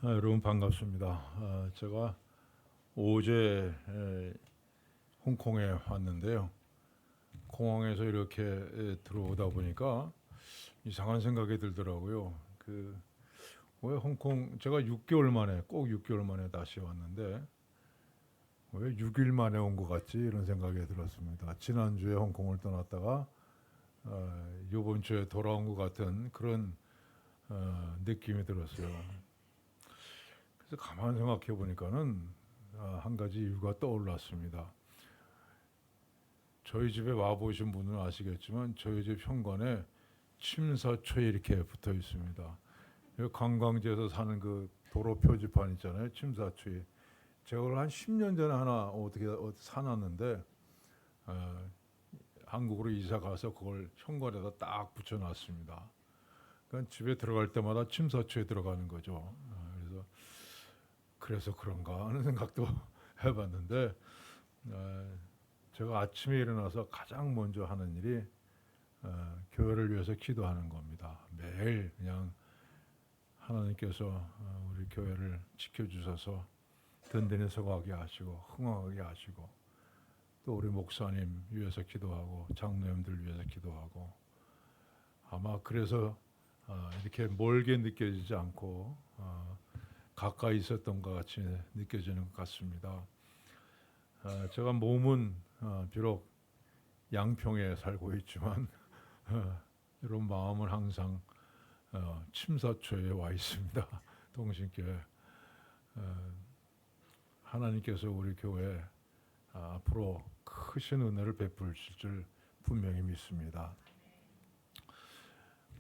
여러분 반갑습니다. 제가 어제 홍콩에 왔는데요. 공항에서 이렇게 들어오다 보니까 이상한 생각이 들더라고요. 왜 홍콩 제가 6개월 만에 꼭 6개월 만에 다시 왔는데 왜 6일 만에 온 것 같지 이런 생각이 들었습니다. 지난주에 홍콩을 떠났다가 이번 주에 돌아온 것 같은 그런 느낌이 들었어요. 그래서 가만 생각해 보니까는 한 가지 이유가 떠올랐습니다. 저희 집에 와 보신 분은 아시겠지만 저희 집 현관에 침사초에 이렇게 붙어 있습니다. 관광지에서 사는 그 도로 표지판 있잖아요. 침사초에. 제가 그걸 한 10년 전에 하나 어떻게 사놨는데 한국으로 이사 가서 그걸 현관에다 딱 붙여놨습니다. 그러니까 집에 들어갈 때마다 침사초에 들어가는 거죠. 그래서 그런가 하는 생각도 해봤는데 제가 아침에 일어나서 가장 먼저 하는 일이 교회를 위해서 기도하는 겁니다. 매일 그냥 하나님께서 우리 교회를 지켜주셔서 든든히 서가게 하시고 흥황하게 하시고 또 우리 목사님 위해서 기도하고 장로님들 위해서 기도하고 아마 그래서 이렇게 멀게 느껴지지 않고 가까이 있었던 것 같이 느껴지는 것 같습니다. 제가 몸은 비록 양평에 살고 있지만 이런 마음은 항상 침사초에 와 있습니다. 동신교회. 하나님께서 우리 교회 앞으로 크신 은혜를 베푸실 줄 분명히 믿습니다.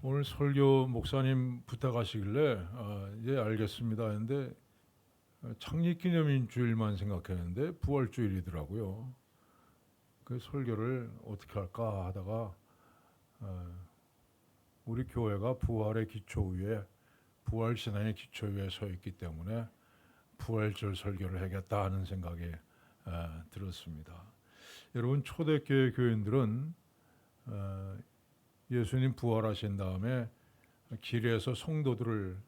오늘 설교 목사님 부탁하시길래 예 알겠습니다 했는데 창립기념일 주일만 생각했는데 부활주일이더라고요. 그 설교를 어떻게 할까 하다가 우리 교회가 부활의 기초 위에 부활신앙의 기초 위에 서 있기 때문에 부활절 설교를 하겠다 하는 생각이 들었습니다. 여러분 초대교회 교인들은 예수님 부활하신 다음에 길에서 성도들을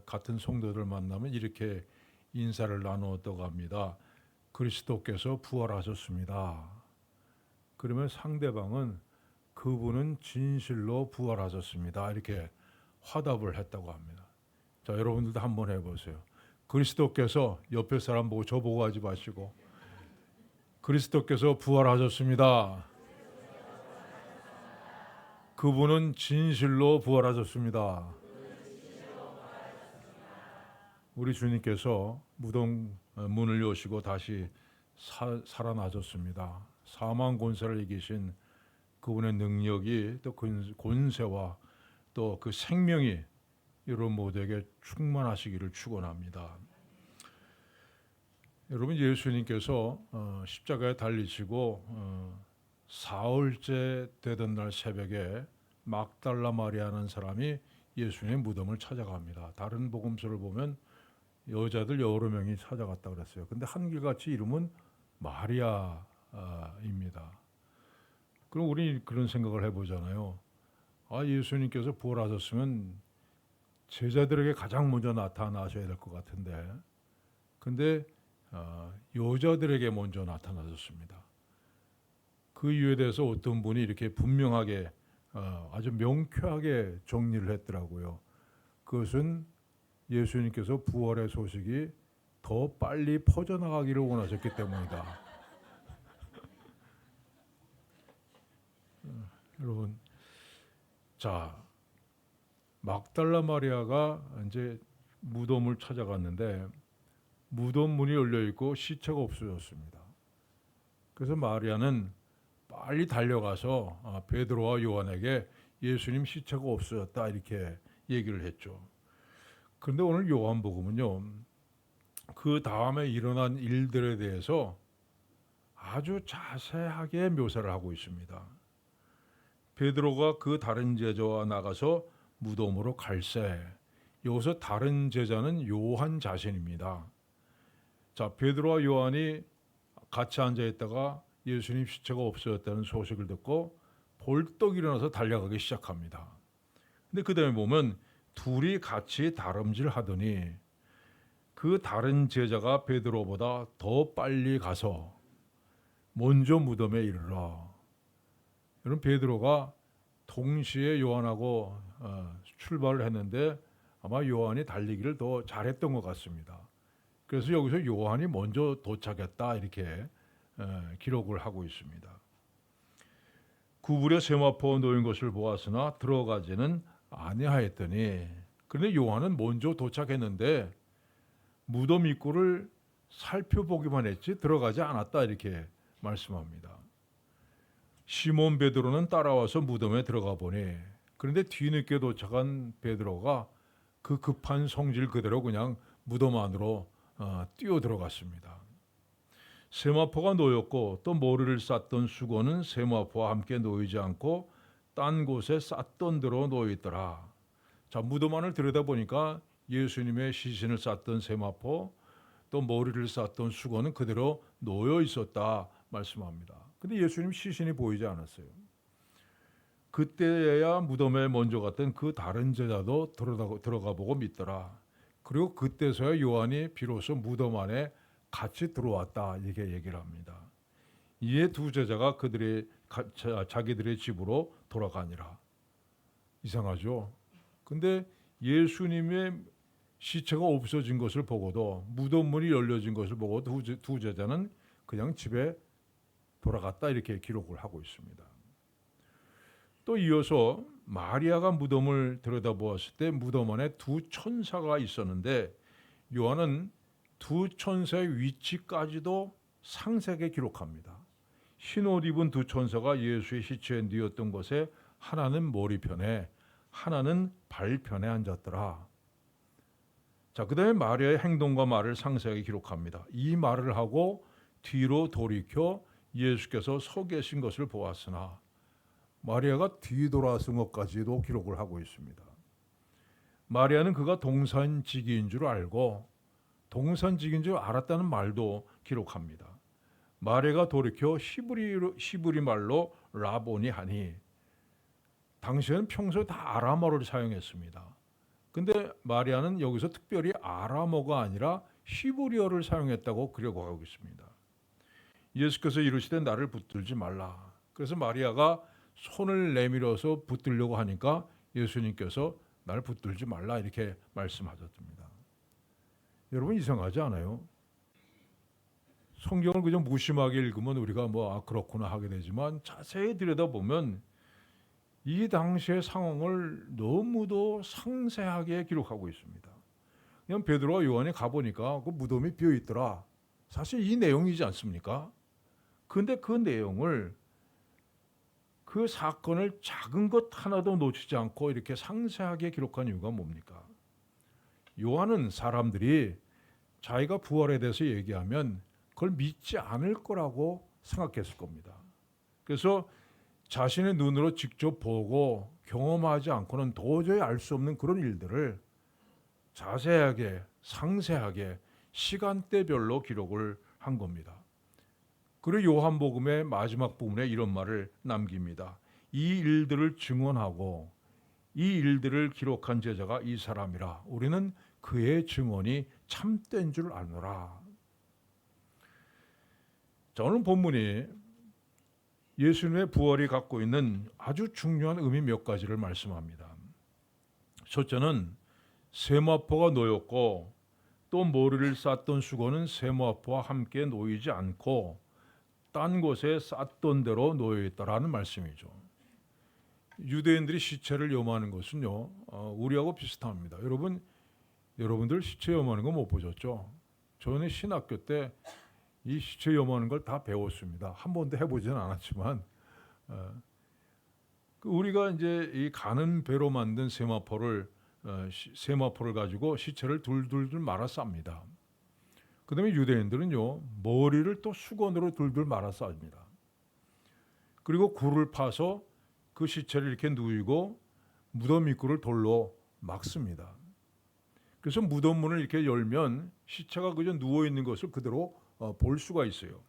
같은 성도들 만나면 이렇게 인사를 나누었다고 합니다. 그리스도께서 부활하셨습니다. 그러면 상대방은 그분은 진실로 부활하셨습니다. 이렇게 화답을 했다고 합니다. 자, 여러분들도 한번 해보세요. 그리스도께서 옆에 사람 보고 저보고 하지 마시고 그리스도께서 부활하셨습니다. 그분은 진실로 부활하셨습니다. 우리 주님께서 무덤 문을 여시고 다시 살아나셨습니다. 사망 권세를 이기신 그분의 능력이 또 권세와 또 그 생명이 여러분 모두에게 충만하시기를 축원합니다. 여러분 예수님께서 십자가에 달리시고 사흘째 되던 날 새벽에 막달라 마리아라는 사람이 예수님의 무덤을 찾아갑니다. 다른 복음서를 보면 여자들 여러 명이 찾아갔다 그랬어요. 근데 한결같이 이름은 마리아입니다. 그럼 우리 그런 생각을 해보잖아요. 예수님께서 부활하셨으면 제자들에게 가장 먼저 나타나셔야 될 것 같은데 근데 여자들에게 먼저 나타나셨습니다. 그 이유에 대해서 어떤 분이 이렇게 분명하게 아주 명쾌하게 정리를 했더라고요. 그것은 예수님께서 부활의 소식이 더 빨리 퍼져나가기를 원하셨기 때문이다. 여러분, 자 막달라 마리아가 이제 무덤을 찾아갔는데 무덤 문이 열려 있고 시체가 없어졌습니다. 그래서 마리아는 빨리 달려가서 베드로와 요한에게 예수님 시체가 없어졌다 이렇게 얘기를 했죠. 그런데 오늘 요한복음은요, 그 다음에 일어난 일들에 대해서 아주 자세하게 묘사를 하고 있습니다. 베드로가 그 다른 제자와 나가서 무덤으로 갈새. 여기서 다른 제자는 요한 자신입니다. 자, 베드로와 요한이 같이 앉아 있다가 예수님 시체가 없어졌다는 소식을 듣고 벌떡 일어나서 달려가기 시작합니다. 근데 그 다음에 보면 둘이 같이 다름질 하더니 그 다른 제자가 베드로보다 더 빨리 가서 먼저 무덤에 이르러. 여러분, 베드로가 동시에 요한하고 출발을 했는데 아마 요한이 달리기를 더 잘했던 것 같습니다. 그래서 여기서 요한이 먼저 도착했다 이렇게 기록을 하고 있습니다. 구불에 세마포 놓인 것을 보았으나 들어가지는 아니하였더니, 그런데 요한은 먼저 도착했는데 무덤 입구를 살펴보기만 했지 들어가지 않았다 이렇게 말씀합니다. 시몬 베드로는 따라와서 무덤에 들어가 보니, 그런데 뒤늦게 도착한 베드로가 그 급한 성질 그대로 그냥 무덤 안으로 뛰어 들어갔습니다. 세마포가 놓였고 또 모리를 쌌던 수건은 세마포와 함께 놓이지 않고 딴 곳에 쌌던 대로 놓였더라. 자, 무덤 안을 들여다보니까 예수님의 시신을 쌌던 세마포 또 머리를 쌌던 수건은 그대로 놓여 있었다 말씀합니다. 근데 예수님 시신이 보이지 않았어요. 그때야 무덤에 먼저 갔던 그 다른 제자도 들어가 보고 믿더라. 그리고 그때서야 요한이 비로소 무덤 안에 같이 들어왔다 이렇게 얘기를 합니다. 이에 두 제자가 자기들의 집으로 돌아가니라. 이상하죠? 근데 예수님의 시체가 없어진 것을 보고도, 무덤 문이 열려진 것을 보고도 두 제자는 그냥 집에 돌아갔다 이렇게 기록을 하고 있습니다. 또 이어서 마리아가 무덤을 들여다보았을 때 무덤 안에 두 천사가 있었는데 요한은 두 천사의 위치까지도 상세하게 기록합니다. 흰 옷 입은 두 천사가 예수의 시체에 뉘었던 곳에 하나는 머리편에 하나는 발편에 앉았더라. 자, 그 다음에 마리아의 행동과 말을 상세하게 기록합니다. 이 말을 하고 뒤로 돌이켜 예수께서 서 계신 것을 보았으나, 마리아가 뒤돌아선 것까지도 기록을 하고 있습니다. 마리아는 그가 동산지기인 줄 알고 동산지기인 줄 알았다는 말도 기록합니다. 마리아가 돌이켜 히브리 말로 라보니 하니, 당시에는 평소에 다 아람어를 사용했습니다. 근데 마리아는 여기서 특별히 아람어가 아니라 히브리어를 사용했다고 기록하고 있습니다. 예수께서 이르시되 나를 붙들지 말라. 그래서 마리아가 손을 내밀어서 붙들려고 하니까 예수님께서 나를 붙들지 말라 이렇게 말씀하셨습니다. 여러분, 이상하지 않아요? 성경을 그냥 무심하게 읽으면 우리가 그렇구나 하게 되지만 자세히 들여다보면 이 당시의 상황을 너무도 상세하게 기록하고 있습니다. 그냥 베드로와 요한이 가보니까 그 무덤이 비어 있더라. 사실 이 내용이지 않습니까? 근데 그 내용을, 그 사건을 작은 것 하나도 놓치지 않고 이렇게 상세하게 기록한 이유가 뭡니까? 요한은 사람들이 자기가 부활에 대해서 얘기하면 그걸 믿지 않을 거라고 생각했을 겁니다. 그래서 자신의 눈으로 직접 보고 경험하지 않고는 도저히 알 수 없는 그런 일들을 자세하게 상세하게 시간대별로 기록을 한 겁니다. 그리고 요한복음의 마지막 부분에 이런 말을 남깁니다. 이 일들을 증언하고 이 일들을 기록한 제자가 이 사람이라. 우리는 그의 증언이 참된 줄 아노라. 자, 오늘 본문이 예수님의 부활이 갖고 있는 아주 중요한 의미 몇 가지를 말씀합니다. 첫째는 세마포가 놓였고 또 머리를 쌌던 수건은 세마포와 함께 놓이지 않고 딴 곳에 쌌던 대로 놓여 있다라는 말씀이죠. 유대인들이 시체를 염하는 것은요, 우리하고 비슷합니다. 여러분들 시체 염하는 거 못 보셨죠? 저는 신학교 때 이 시체 염하는 걸 다 배웠습니다. 한 번도 해보지는 않았지만, 우리가 이제 이 가는 배로 만든 세마포를 가지고 시체를 둘둘둘 말아 쌉니다. 그다음에 유대인들은요, 머리를 또 수건으로 둘둘 말아 쌉니다. 그리고 굴을 파서 그 시체를 이렇게 누이고 무덤 입구를 돌로 막습니다. 그래서 무덤 문을 이렇게 열면 시체가 그저 누워 있는 것을 그대로 볼 수가 있어요.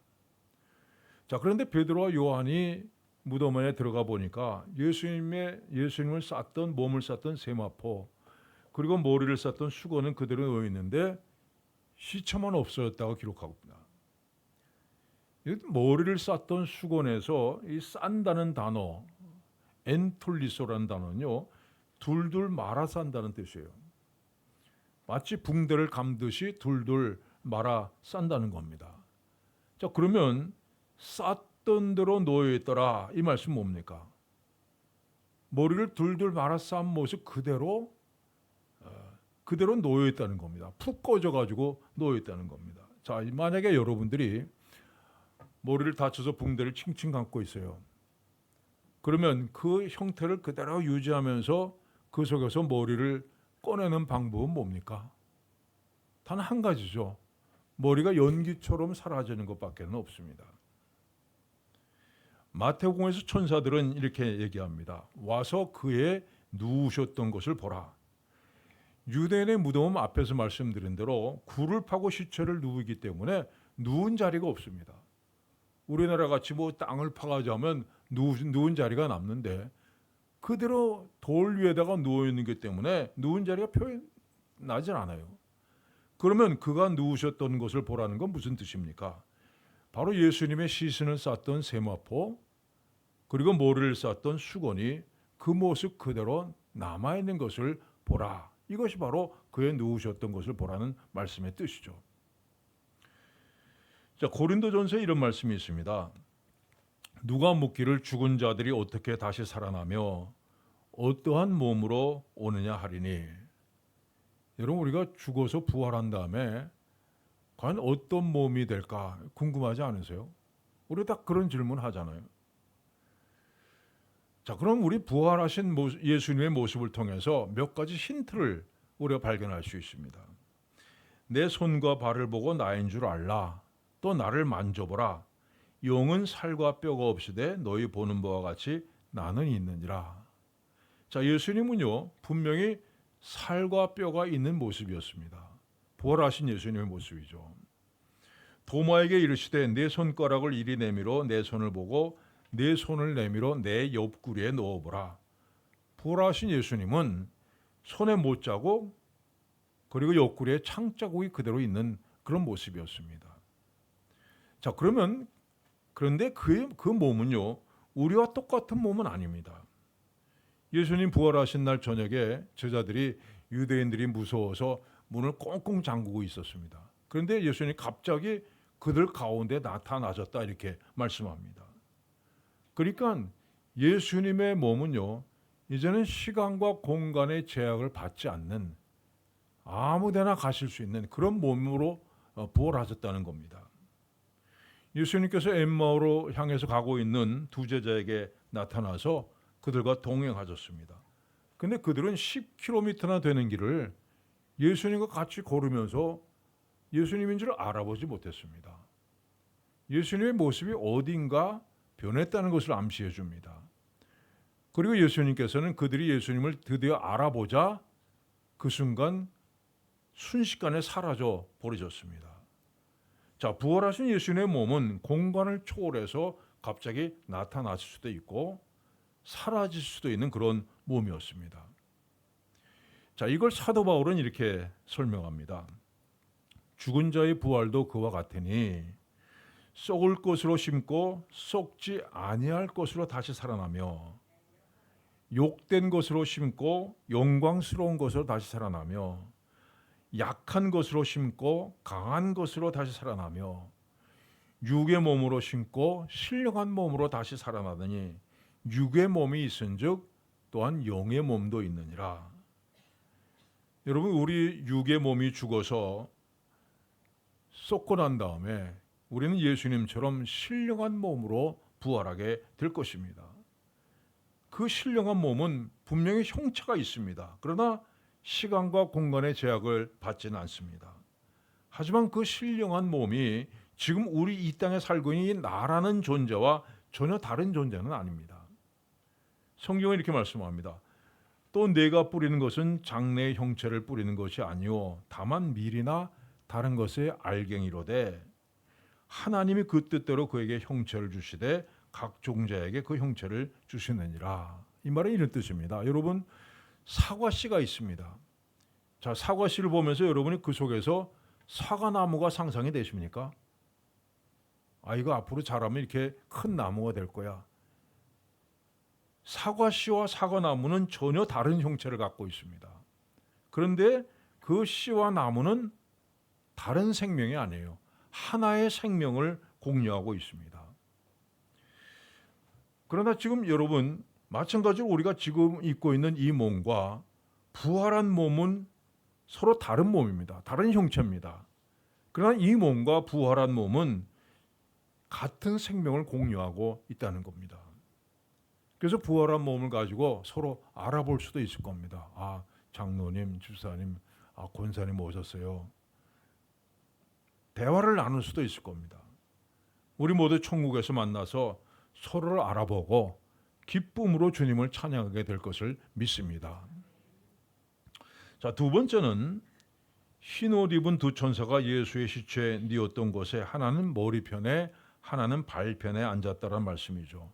자, 그런데 베드로와 요한이 무덤 안에 들어가 보니까 예수님을 몸을 쌌던 세마포, 그리고 머리를 쌌던 수건은 그대로 놓여 있는데 시체만 없어졌다고 기록하고 있다. 머리를 쌌던 수건에서 이 싼다는 단어, 엔톨리소라는 단어는요, 둘둘 말아 싼다는 뜻이에요. 마치 붕대를 감듯이 둘둘 말아 싼다는 겁니다. 자, 그러면 쌌던 대로 놓여 있더라, 이 말씀 뭡니까? 머리를 둘둘 말아 싼 모습 그대로 놓여 있다는 겁니다. 푹 꺼져 가지고 놓여 있다는 겁니다. 자, 만약에 여러분들이 머리를 다쳐서 붕대를 칭칭 감고 있어요. 그러면 그 형태를 그대로 유지하면서 그 속에서 머리를 꺼내는 방법은 뭡니까? 단 한 가지죠. 머리가 연기처럼 사라지는 것밖에 없습니다. 마태복음에서 천사들은 이렇게 얘기합니다. 와서 그의 누우셨던 것을 보라. 유대인의 무덤은 앞에서 말씀드린 대로 굴을 파고 시체를 누우기 때문에 누운 자리가 없습니다. 우리나라 같이 뭐 땅을 파가지고 하면 누운 자리가 남는데 그대로 돌 위에다가 누워 있는 것 때문에 누운 자리가 표현나질 않아요. 그러면 그가 누우셨던 것을 보라는 건 무슨 뜻입니까? 바로 예수님의 시신을 쌌던 세마포 그리고 머리를 쌌던 수건이 그 모습 그대로 남아있는 것을 보라. 이것이 바로 그의 누우셨던 것을 보라는 말씀의 뜻이죠. 자, 고린도전서에 이런 말씀이 있습니다. 누가 묻기를 죽은 자들이 어떻게 다시 살아나며 어떠한 몸으로 오느냐 하리니. 여러분, 우리가 죽어서 부활한 다음에 과연 어떤 몸이 될까 궁금하지 않으세요? 우리 다 그런 질문 하잖아요. 자, 그럼 우리 부활하신 예수님의 모습을 통해서 몇 가지 힌트를 우리가 발견할 수 있습니다. 내 손과 발을 보고 나인 줄 알라. 또 나를 만져보라. 영은 살과 뼈가 없으되 너희 보는 바와 같이 나는 있느니라. 자, 예수님은요 분명히 살과 뼈가 있는 모습이었습니다. 부활하신 예수님의 모습이죠. 도마에게 이르시되 내 손가락을 이리 내밀어 내 손을 보고 내 손을 내밀어 내 옆구리에 넣어보라. 부활하신 예수님은 손에 못자국 그리고 옆구리에 창자국이 그대로 있는 그런 모습이었습니다. 자, 그런데 그 몸은요 우리와 똑같은 몸은 아닙니다. 예수님 부활하신 날 저녁에 제자들이 유대인들이 무서워서 문을 꽁꽁 잠그고 있었습니다. 그런데 예수님이 갑자기 그들 가운데 나타나셨다 이렇게 말씀합니다. 그러니까 예수님의 몸은요 이제는 시간과 공간의 제약을 받지 않는 아무데나 가실 수 있는 그런 몸으로 부활하셨다는 겁니다. 예수님께서 엠마오로 향해서 가고 있는 두 제자에게 나타나서 그들과 동행하셨습니다. 근데 그들은 10km나 되는 길을 예수님과 같이 걸으면서 예수님인 줄 알아보지 못했습니다. 예수님의 모습이 어딘가 변했다는 것을 암시해 줍니다. 그리고 예수님께서는 그들이 예수님을 드디어 알아보자 그 순간 순식간에 사라져 버리셨습니다. 자, 부활하신 예수님의 몸은 공간을 초월해서 갑자기 나타났을 수도 있고 사라질 수도 있는 그런 몸이었습니다. 자, 이걸 사도 바울은 이렇게 설명합니다. 죽은 자의 부활도 그와 같으니 썩을 것으로 심고 썩지 아니할 것으로 다시 살아나며 욕된 것으로 심고 영광스러운 것으로 다시 살아나며 약한 것으로 심고 강한 것으로 다시 살아나며 육의 몸으로 심고 신령한 몸으로 다시 살아나더니 육의 몸이 있은즉 또한 영의 몸도 있느니라. 여러분, 우리 육의 몸이 죽어서 썩고 난 다음에 우리는 예수님처럼 신령한 몸으로 부활하게 될 것입니다. 그 신령한 몸은 분명히 형체가 있습니다. 그러나 시간과 공간의 제약을 받지는 않습니다. 하지만 그 신령한 몸이 지금 우리 이 땅에 살고 있는 나라는 존재와 전혀 다른 존재는 아닙니다. 성경은 이렇게 말씀합니다. 또 내가 뿌리는 것은 장래의 형체를 뿌리는 것이 아니요 다만 밀이나 다른 것의 알갱이로되 하나님이 그 뜻대로 그에게 형체를 주시되 각 종자에게 그 형체를 주시느니라. 이 말은 이런 뜻입니다. 여러분, 사과씨가 있습니다. 자, 사과씨를 보면서 여러분이 그 속에서 사과나무가 상상이 되십니까? 이거 앞으로 자라면 이렇게 큰 나무가 될 거야. 사과씨와 사과나무는 전혀 다른 형체를 갖고 있습니다. 그런데 그 씨와 나무는 다른 생명이 아니에요. 하나의 생명을 공유하고 있습니다. 그러나 지금 여러분, 마찬가지로 우리가 지금 입고 있는 이 몸과 부활한 몸은 서로 다른 몸입니다. 다른 형체입니다. 그러나 이 몸과 부활한 몸은 같은 생명을 공유하고 있다는 겁니다. 그래서 부활한 몸을 가지고 서로 알아볼 수도 있을 겁니다. 장로님, 집사님, 권사님 오셨어요. 대화를 나눌 수도 있을 겁니다. 우리 모두 천국에서 만나서 서로를 알아보고 기쁨으로 주님을 찬양하게 될 것을 믿습니다. 자, 두 번째는 흰 옷 입은 두 천사가 예수의 시체에 뉘었던 곳에 하나는 머리편에 하나는 발편에 앉았다는 말씀이죠.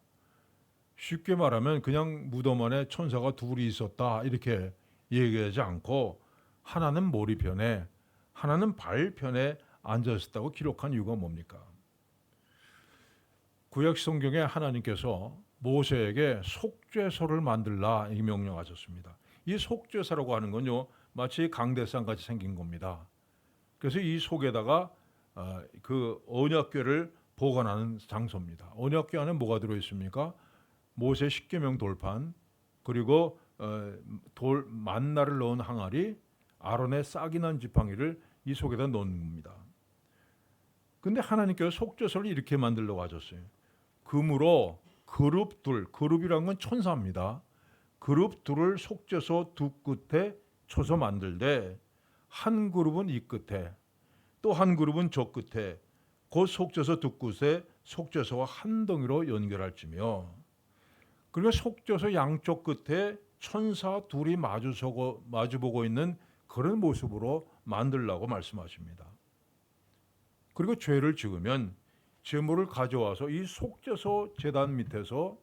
쉽게 말하면 그냥 무덤 안에 천사가 둘이 있었다 이렇게 얘기하지 않고 하나는 머리편에 하나는 발편에 앉아 있었다고 기록한 이유가 뭡니까? 구약 성경에 하나님께서 모세에게 속죄소를 만들라 이 명령하셨습니다. 이 속죄소라고 하는 건요, 마치 강대상 같이 생긴 겁니다. 그래서 이 속에다가 그 언약궤를 보관하는 장소입니다. 언약궤 안에 뭐가 들어 있습니까? 모세 십계명 돌판, 그리고 돌 만나를 넣은 항아리, 아론의 싹이 난 지팡이를 이 속에다 넣는 겁니다. 근데 하나님께서 속죄소를 이렇게 만들려고 하셨어요. 금으로 그룹 둘, 그룹이란 건 천사입니다. 그룹 둘을 속죄소 두 끝에 쳐서 만들되 한 그룹은 이 끝에 또 한 그룹은 저 끝에 그 속죄소 두 끝에 속죄소와 한 덩이로 연결할지며, 그리고 속죄소 양쪽 끝에 천사 둘이 마주보고 있는 그런 모습으로 만들라고 말씀하십니다. 그리고 죄를 지으면 제물을 가져와서 이 속죄소 제단 밑에서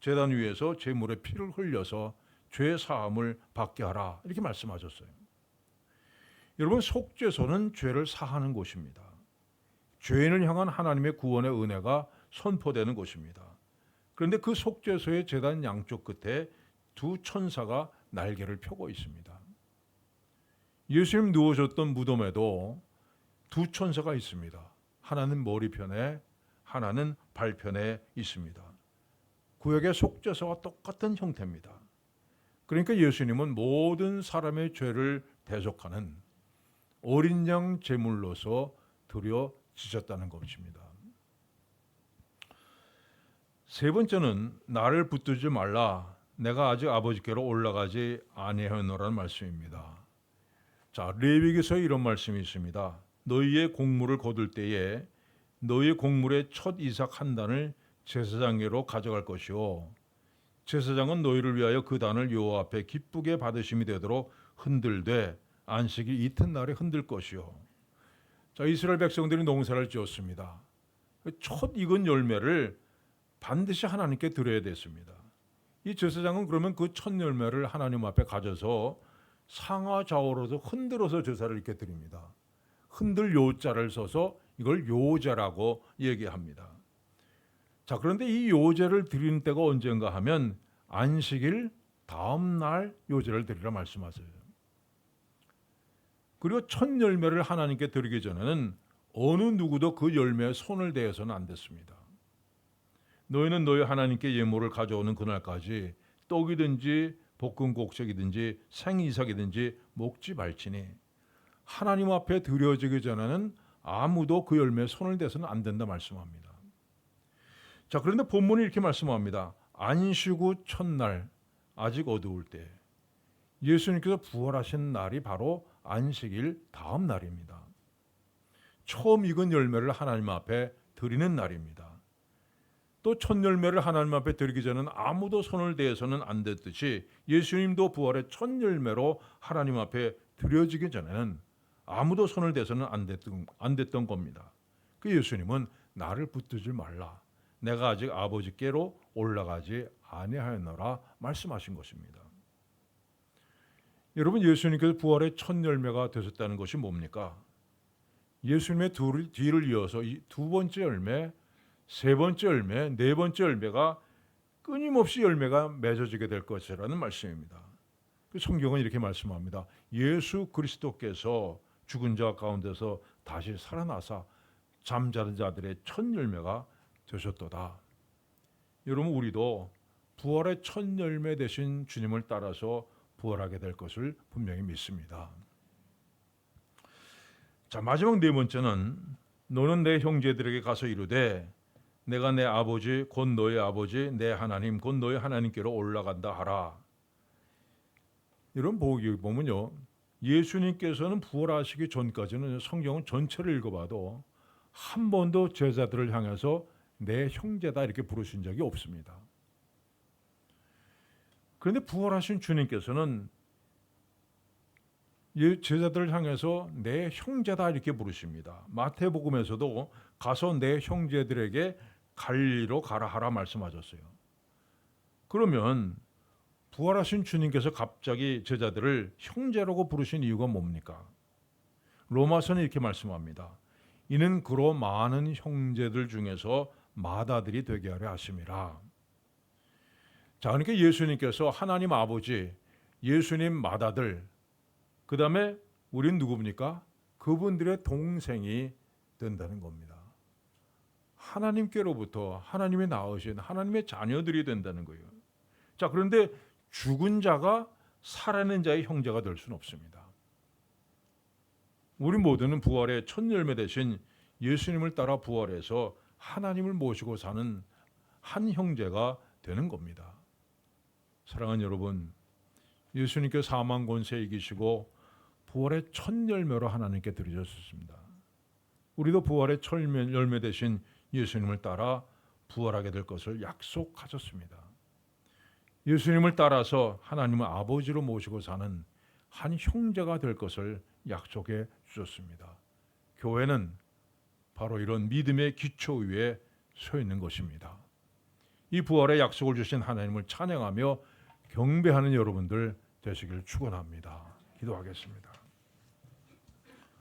제단 위에서 제물의 피를 흘려서 죄 사함을 받게 하라 이렇게 말씀하셨어요. 여러분, 속죄소는 죄를 사하는 곳입니다. 죄인을 향한 하나님의 구원의 은혜가 선포되는 곳입니다. 그런데 그 속죄소의 제단 양쪽 끝에 두 천사가 날개를 펴고 있습니다. 예수님 누워졌던 무덤에도 두 천사가 있습니다. 하나는 머리편에 하나는 발편에 있습니다. 구약의 속죄소와 똑같은 형태입니다. 그러니까 예수님은 모든 사람의 죄를 대속하는 어린 양 제물로서 드려지셨다는 것입니다. 세 번째는 나를 붙들지 말라, 내가 아직 아버지께로 올라가지 아니하노라는 말씀입니다. 자, 레위기서에 이런 말씀이 있습니다. 너희의 곡물을 거둘 때에 너희의 곡물의 첫 이삭 한 단을 제사장에게로 가져갈 것이요, 제사장은 너희를 위하여 그 단을 여호와 앞에 기쁘게 받으심이 되도록 흔들되 안식일 이튿날에 흔들 것이요. 자, 이스라엘 백성들이 농사를 지었습니다. 첫 익은 열매를 반드시 하나님께 드려야 됐습니다. 이 제사장은 그러면 그 첫 열매를 하나님 앞에 가져서 상하 좌우로서 흔들어서 제사를 이렇게 드립니다. 흔들 요자를 써서 이걸 요제라고 얘기합니다. 자, 그런데 이 요제를 드리는 때가 언젠가 하면 안식일 다음 날 요제를 드리라 말씀하세요. 그리고 첫 열매를 하나님께 드리기 전에는 어느 누구도 그 열매에 손을 대해서는 안 됐습니다. 너희는 너희 하나님께 예물을 가져오는 그날까지 떡이든지 볶은 곡식이든지 생이삭이든지 먹지 말지니 하나님 앞에 드려지기 전에는 아무도 그 열매에 손을 대서는 안 된다 말씀합니다. 자, 그런데 본문이 이렇게 말씀합니다. 안식 후 첫날 아직 어두울 때, 예수님께서 부활하신 날이 바로 안식일 다음 날입니다. 처음 익은 열매를 하나님 앞에 드리는 날입니다. 또 첫 열매를 하나님 앞에 드리기 전에는 아무도 손을 대해서는 안 됐듯이 예수님도 부활의 첫 열매로 하나님 앞에 드려지기 전에는 아무도 손을 대서는 안 됐던 겁니다. 그 예수님은 나를 붙들지 말라, 내가 아직 아버지께로 올라가지 아니하였노라 말씀하신 것입니다. 여러분, 예수님께서 부활의 첫 열매가 되셨다는 것이 뭡니까? 예수님의 뒤를 이어서 이 두 번째 열매, 세 번째 열매, 네 번째 열매가 끊임없이 열매가 맺어지게 될 것이라는 말씀입니다. 그 성경은 이렇게 말씀합니다. 예수 그리스도께서 죽은 자 가운데서 다시 살아나사 잠자는 자들의 첫 열매가 되셨도다. 여러분, 우리도 부활의 첫 열매 되신 주님을 따라서 부활하게 될 것을 분명히 믿습니다. 자, 마지막 네 번째는 너는 내 형제들에게 가서 이르되 내가 내 아버지 곧 너의 아버지 내 하나님 곧 너의 하나님께로 올라간다 하라. 이런 보기 보면요, 예수님께서는 부활하시기 전까지는 성경 전체를 읽어봐도 한 번도 제자들을 향해서 내 형제다 이렇게 부르신 적이 없습니다. 그런데 부활하신 주님께서는 제자들을 향해서 내 형제다 이렇게 부르십니다. 마태복음에서도 가서 내 형제들에게 갈리로 가라 하라 말씀하셨어요. 그러면 부활하신 주님께서 갑자기 제자들을 형제라고 부르신 이유가 뭡니까? 로마서는 이렇게 말씀합니다. 이는 그로 많은 형제들 중에서 맏아들이 되게 하려 하심이라. 자, 그러니까 예수님께서 하나님 아버지, 예수님 맏아들, 그 다음에 우린 누굽니까? 그분들의 동생이 된다는 겁니다. 하나님께로부터 하나님이 낳으신 하나님의 자녀들이 된다는 거예요. 자, 그런데 죽은 자가 살아있는 자의 형제가 될 수는 없습니다. 우리 모두는 부활의 첫 열매 되신 예수님을 따라 부활해서 하나님을 모시고 사는 한 형제가 되는 겁니다. 사랑하는 여러분, 예수님께 사망 권세 이기시고 부활의 첫 열매로 하나님께 드리셨습니다. 우리도 부활의 첫 열매 되신 예수님을 따라 부활하게 될 것을 약속하셨습니다. 예수님을 따라서 하나님을 아버지로 모시고 사는 한 형제가 될 것을 약속해 주셨습니다. 교회는 바로 이런 믿음의 기초 위에 서 있는 것입니다. 이 부활의 약속을 주신 하나님을 찬양하며 경배하는 여러분들 되시길 축원합니다. 기도하겠습니다.